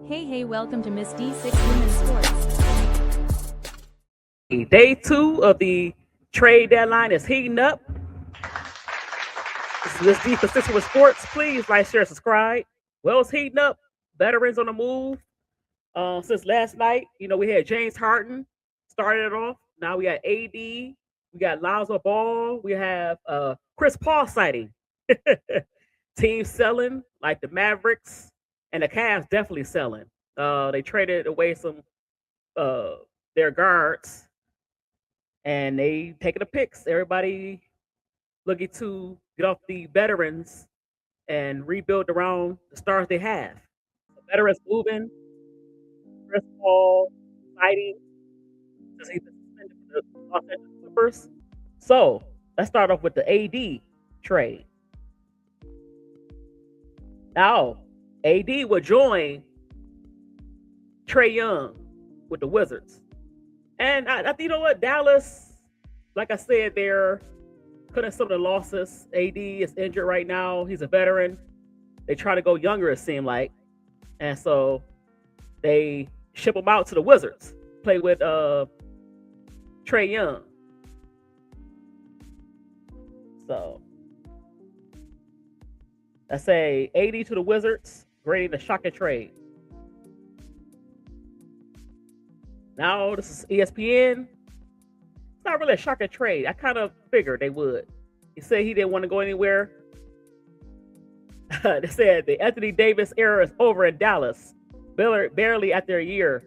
Hey, welcome to Miss D6 Women's Sports. Day two of the trade deadline is heating up. This is Miss D for Six with Sports. Please like, share, subscribe. Well, it's heating up. Veterans on the move. Since last night, we had James Harden started it off. Now we got AD. We got Lonzo Ball. We have Chris Paul sighting. Teams selling like the Mavericks and the Cavs definitely selling. They traded away some their guards and they taking the picks. Everybody looking to get off the veterans and rebuild around the stars they have. The veterans moving, Chris Paul fighting since he's been suspended for the Los Angeles Clippers. So let's start off with the AD trade. Now, AD will join Trae Young with the Wizards. And I think, you know what, Dallas, like I said, they're cutting some of the losses. AD is injured right now. He's a veteran. They try to go younger, it seemed like. And so they ship him out to the Wizards, play with Trae Young. So I say AD to the Wizards, grading the shocking trade. Now this is ESPN. It's not really a shocking trade. I kind of figured they would. He said he didn't want to go anywhere. They said the Anthony Davis era is over in Dallas. Barely after a year,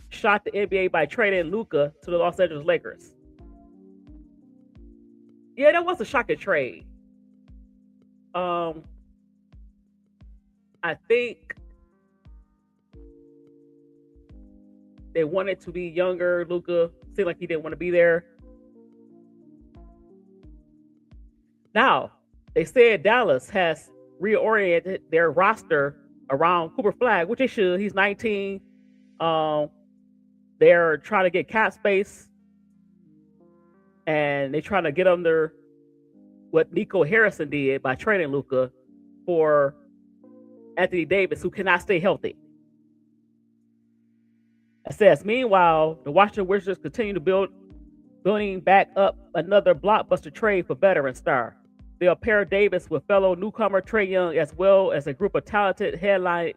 shocked the NBA by trading Luka to the Los Angeles Lakers. Yeah, that was a shocking trade. I think they wanted to be younger. Luka seemed like he didn't want to be there. Now, they said Dallas has reoriented their roster around Cooper Flag, which they should. He's 19. They're trying to get cap space, and they're trying to get under what Nico Harrison did by trading Luka for Anthony Davis, who cannot stay healthy. It says, meanwhile, the Washington Wizards continue to building back up another blockbuster trade for veteran star. They'll pair Davis with fellow newcomer Trae Young, as well as a group of talented headlined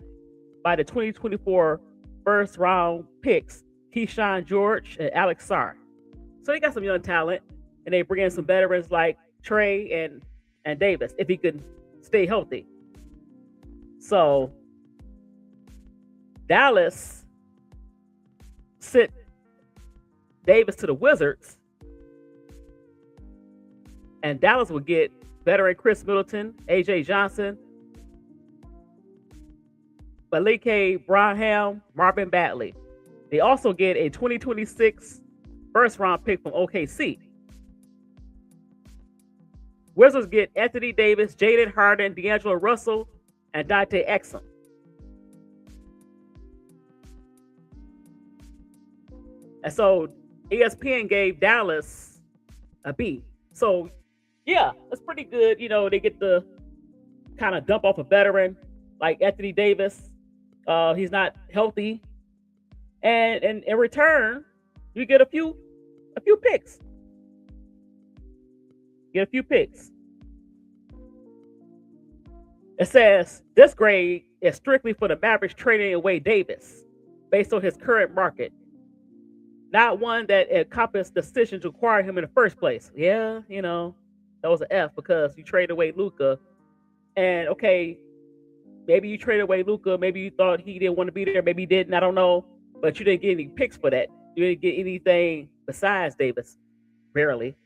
by the 2024 first round picks, Keyshawn George and Alex Sarr. So they got some young talent, and they bring in some veterans like Trae and Davis, if he can stay healthy. So Dallas sent Davis to the Wizards, and Dallas would get veteran Chris Middleton, AJ Johnson, Malike Branham, Marvin Bagley. They also get a 2026 first round pick from OKC. Wizards get Anthony Davis, Jaden Harden, D'Angelo Russell, and Dante Exum. And so ESPN gave Dallas a B. So yeah, that's pretty good. They get to kind of dump off a veteran like Anthony Davis. He's not healthy. And in return, you get a few picks. Get a few picks. It says this grade is strictly for the Mavericks trading away Davis based on his current market. Not one that encompassed the decision to acquire him in the first place. Yeah, that was an F because you traded away Luka. And okay, maybe you traded away Luka. Maybe you thought he didn't want to be there. Maybe he didn't. I don't know. But you didn't get any picks for that. You didn't get anything besides Davis. Barely.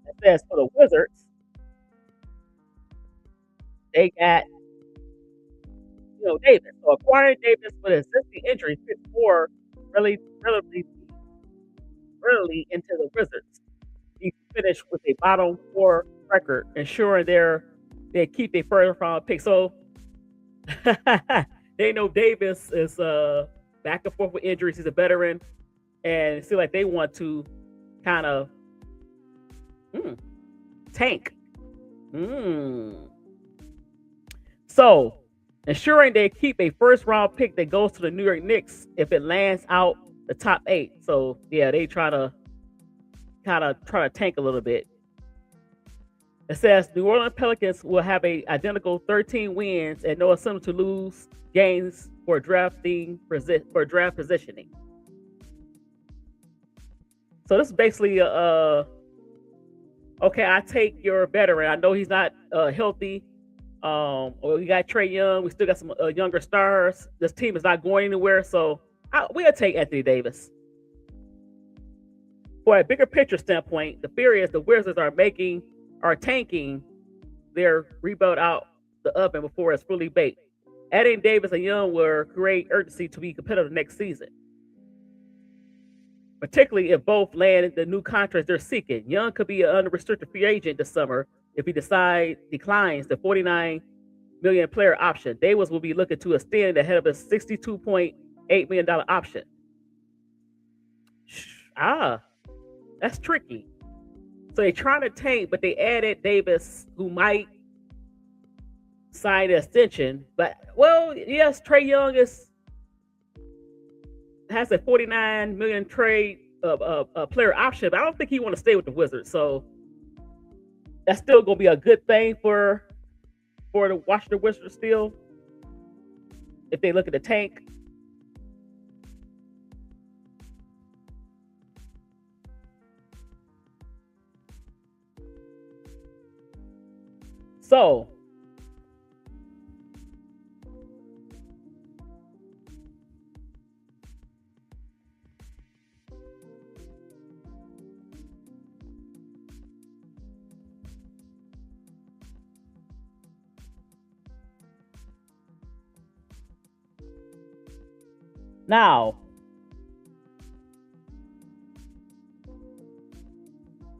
It says for the Wizards, they got Davis. So acquiring Davis with existing injuries fits more relatively into the Wizards. He finished with a bottom 4 record, ensuring they keep their first round pick. So they know Davis is back and forth with injuries. He's a veteran, and it seems like they want to kind of tank. So, ensuring they keep a first round pick that goes to the New York Knicks if it lands out the top 8. So, yeah, they try to tank a little bit. It says New Orleans Pelicans will have a identical 13 wins and no incentive to lose games for draft positioning. So this is basically okay, I take your veteran. I know he's not healthy. Or we got Trae Young. We still got some younger stars. This team is not going anywhere, so we'll take Anthony Davis. For a bigger picture standpoint, the fear is the Wizards are tanking their rebuild out the oven before it's fully baked. Adding Davis and Young will create urgency to be competitive next season, particularly if both land the new contracts they're seeking. Young could be an unrestricted free agent this summer if he declines the $49 million player option. Davis will be looking to extend ahead of a $62.8 million option. That's tricky. So they're trying to tank, but they added Davis, who might sign an extension. But, well, yes, Trae Young has a $49 million trade player option, but I don't think he want to stay with the Wizards. So that's still going to be a good thing for the Washington Wizards still, if they look at the tank. So now,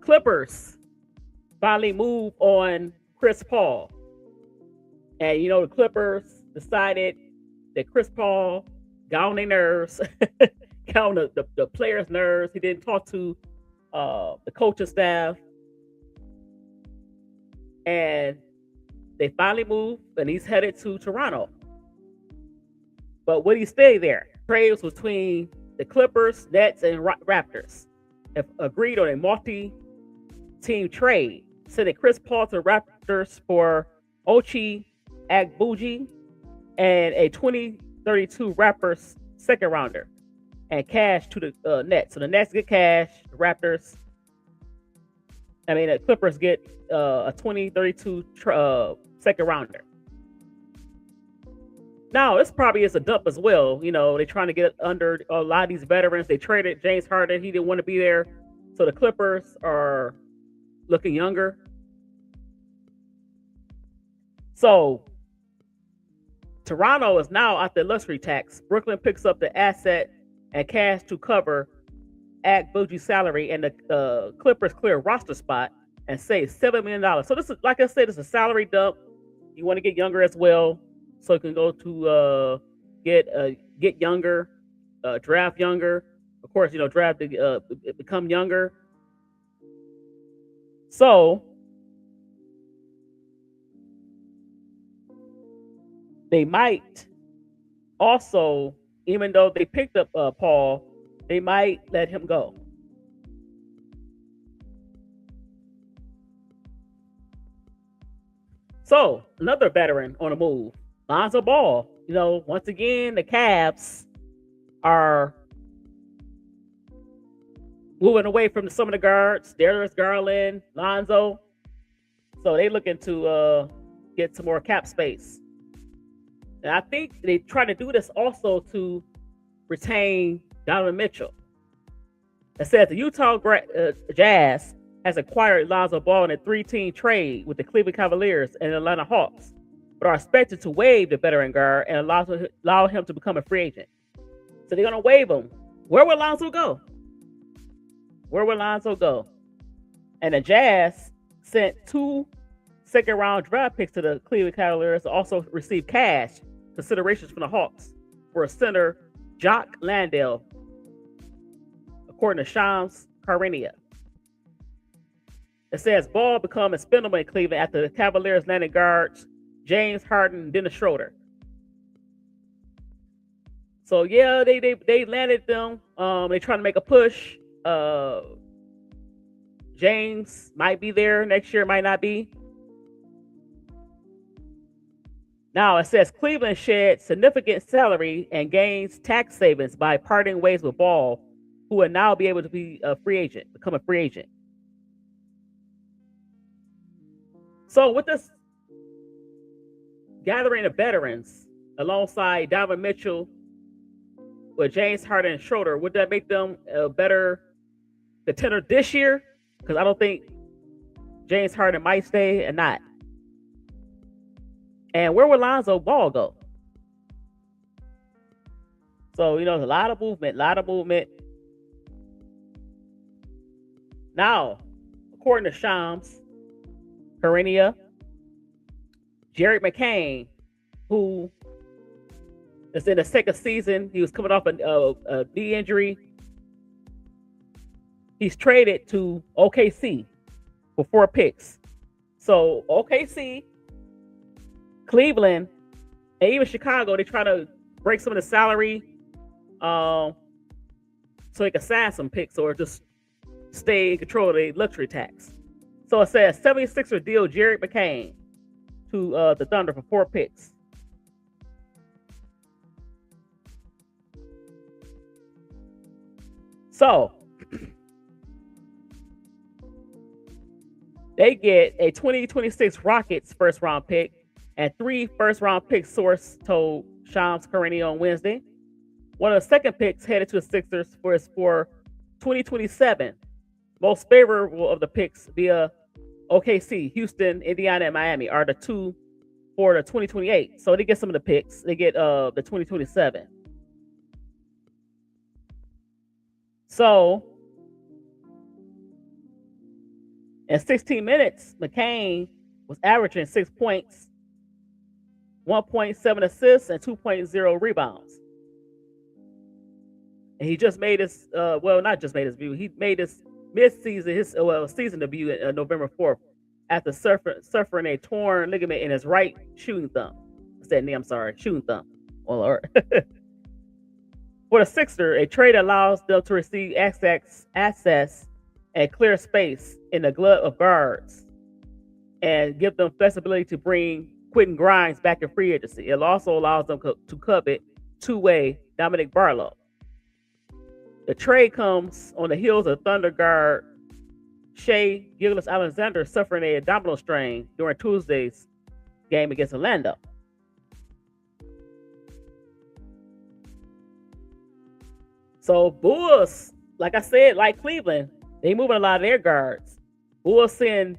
Clippers finally move on Chris Paul. And, the Clippers decided that Chris Paul got on their nerves, got on the players' nerves. He didn't talk to the coaching staff. And they finally moved, and he's headed to Toronto. But would he stay there? Trades between the Clippers, Nets, and Raptors have agreed on a multi-team trade, sending Chris Paul to the Raptors for Ochai Agbuji and a 2032 Raptors second rounder, and cash to the Nets. So the Nets get cash, the Clippers get a 2032 second rounder. Now, this probably is a dump as well. They're trying to get under a lot of these veterans. They traded James Harden. He didn't want to be there. So the Clippers are looking younger. So Toronto is now out the luxury tax. Brooklyn picks up the asset and cash to cover Agbuji's salary, and the Clippers clear roster spot and save $7 million. So this is, like I said, it's a salary dump. You want to get younger as well, so you can go to get younger, draft younger. Of course, draft to become younger. So they might also, even though they picked up Paul, they might let him go. So another veteran on the move, Lonzo Ball. Once again, the Cavs are moving away from some of the guards, Darius Garland, Lonzo. So they looking to get some more cap space. And I think they try to do this also to retain Donovan Mitchell. It says the Utah Jazz has acquired Lonzo Ball in a 3-team trade with the Cleveland Cavaliers and Atlanta Hawks, but are expected to waive the veteran guard and allow him to become a free agent. So they're going to waive him. Where will Lonzo go? And the Jazz sent 2 second-round draft picks to the Cleveland Cavaliers to also receive cash considerations from the Hawks for a center, Jock Landale, according to Shams Charania. It says Ball become expendable in Cleveland after the Cavaliers landed guards James Harden and Dennis Schroeder. So yeah, they landed them. They trying to make a push. James might be there next year, might not be. Now it says Cleveland shed significant salary and gains tax savings by parting ways with Ball, who will now be able to be a free agent, become a free agent. So with this gathering of veterans alongside Donovan Mitchell with James Harden and Schroeder, would that make them a better contender this year? Because I don't think James Harden might stay and not. And where would Lonzo Ball go? So, there's a lot of movement, Now, according to Shams Charania, Jared McCain, who is in the second season, he was coming off a knee injury. He's traded to OKC for 4 picks. So OKC, Cleveland, and even Chicago, they try to break some of the salary so they can sign some picks or just stay in control of the luxury tax. So it says 76er deal Jared McCain to the Thunder for 4 picks. So they get a 2026 Rockets first round pick and 3 first round picks, source told Shams Charania on Wednesday. One of the second picks headed to the Sixers for 2027. Most favorable of the picks via OKC, Houston, Indiana, and Miami are the 2 for the 2028. So they get some of the picks. They get the 2027. So in 16 minutes, McCain was averaging 6 points, 1.7 assists, and 2.0 rebounds. And he just made his, not just made his debut, he made his season debut November 4th after suffering a torn ligament in his right shooting thumb. Shooting thumb. Oh, Lord. For the Sixers, a trade allows them to receive access and clear space in the glut of guards and give them flexibility to bring Quentin Grimes back in free agency. It also allows them to covet two-way Dominic Barlow. The trade comes on the heels of Thunder guard Shai Gilgeous-Alexander suffering a abdominal strain during Tuesday's game against Orlando. So Bulls, like I said, like Cleveland, they moving a lot of their guards. Bulls send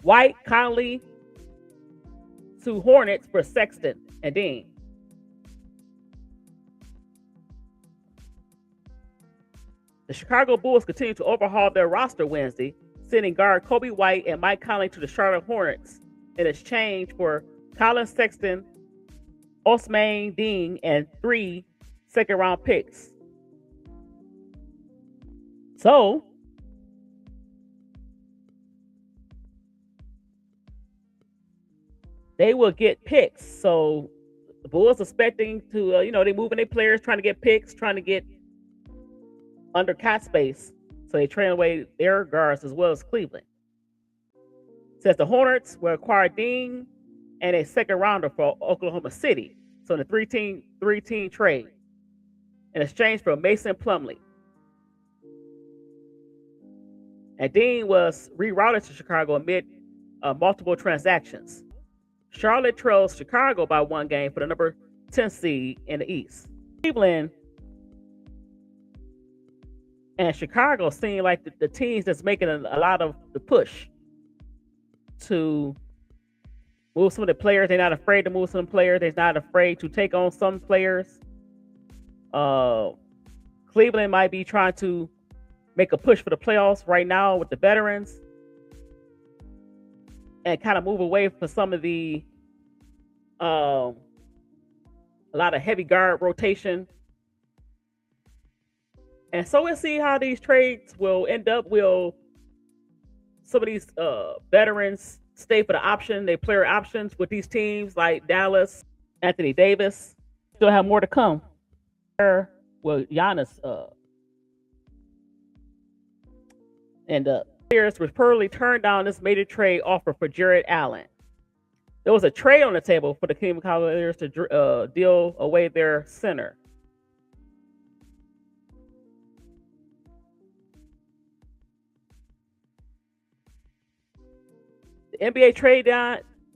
White, Conley to Hornets for Sexton and Dean. The Chicago Bulls continue to overhaul their roster Wednesday, sending guard Kobe White and Mike Conley to the Charlotte Hornets in exchange for Colin Sexton, Ousmane Dieng, and 3 second-round picks. So, they will get picks. So, the Bulls expecting to, they moving their players, trying to get picks, trying to get under cap space. So, they trade away their guards as well as Cleveland. It says the Hornets will acquire Dean and a second rounder for Oklahoma City. So, in a three-team trade in exchange for Mason Plumlee. And Dean was rerouted to Chicago amid multiple transactions. Charlotte trails Chicago by 1 game for the number 10 seed in the East. Cleveland and Chicago seem like the teams that's making a lot of the push to move some of the players. They're not afraid to move some players. They're not afraid to take on some players. Cleveland might be trying to make a push for the playoffs right now with the veterans and kind of move away from some of the a lot of heavy guard rotation. And so we'll see how these trades will end up. Will some of these veterans stay for the option, they player options with these teams like Dallas, Anthony Davis. Still have more to come. Well, Giannis and players reportedly turned down this major trade offer for Jared Allen. There was a trade on the table for the Cleveland Cavaliers to deal away their center. The NBA trade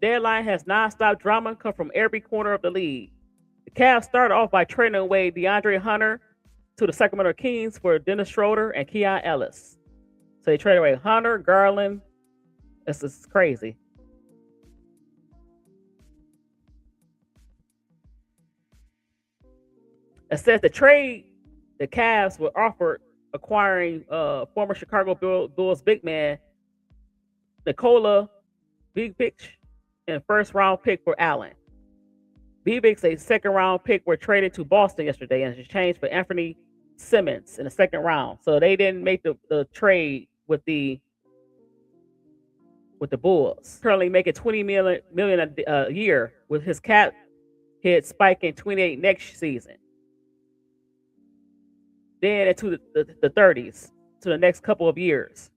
deadline has nonstop drama come from every corner of the league. The Cavs started off by trading away DeAndre Hunter to the Sacramento Kings for Dennis Schroeder and Keon Ellis. So they traded away Hunter, Garland. This is crazy. It says the Cavs were offered acquiring former Chicago Bulls big man Nikola Vucevic and first round pick for Allen. Vucevic, a second round pick, were traded to Boston yesterday in exchange for Anthony Simmons in the second round. So they didn't make the trade with the Bulls. Currently making $20 million a year, with his cap hit spiking 28 next season. Then into the 30s to the next couple of years.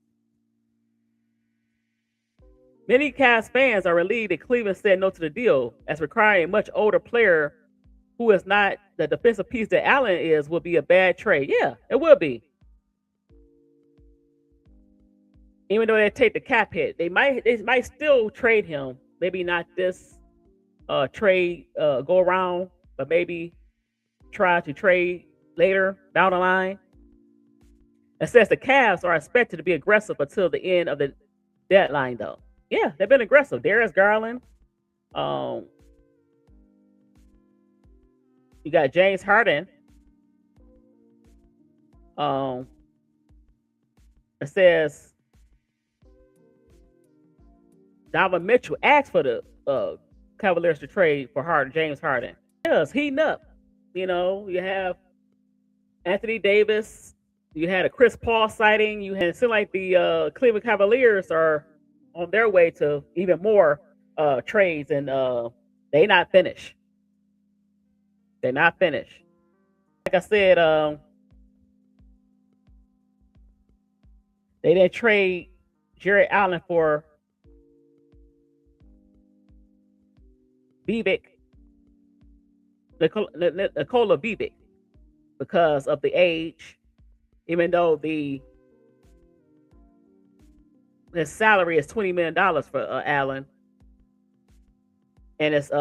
Many Cavs fans are relieved that Cleveland said no to the deal, as requiring a much older player who is not the defensive piece that Allen is would be a bad trade. Yeah, it will be. Even though they take the cap hit, they might still trade him. Maybe not this trade go around, but maybe try to trade later down the line. It says the Cavs are expected to be aggressive until the end of the deadline, though. Yeah, they've been aggressive. Darius Garland. You got James Harden. It says Donovan Mitchell asked for the Cavaliers to trade for James Harden. Yeah, it's heating up. You know, you have Anthony Davis. You had a Chris Paul sighting. It seemed like the Cleveland Cavaliers are on their way to even more trades, and they not finished. They're not finished. Like I said, they didn't trade Jared Allen for Vucevic, Nikola Vucevic, because of the age. Even though his salary is $20 million for Allen, and it's he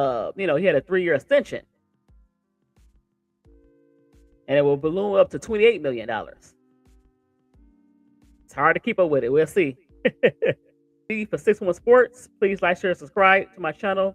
had a 3-year extension, and it will balloon up to $28 million. It's hard to keep up with it. We'll see. For 61 Sports, please like, share, subscribe to my channel.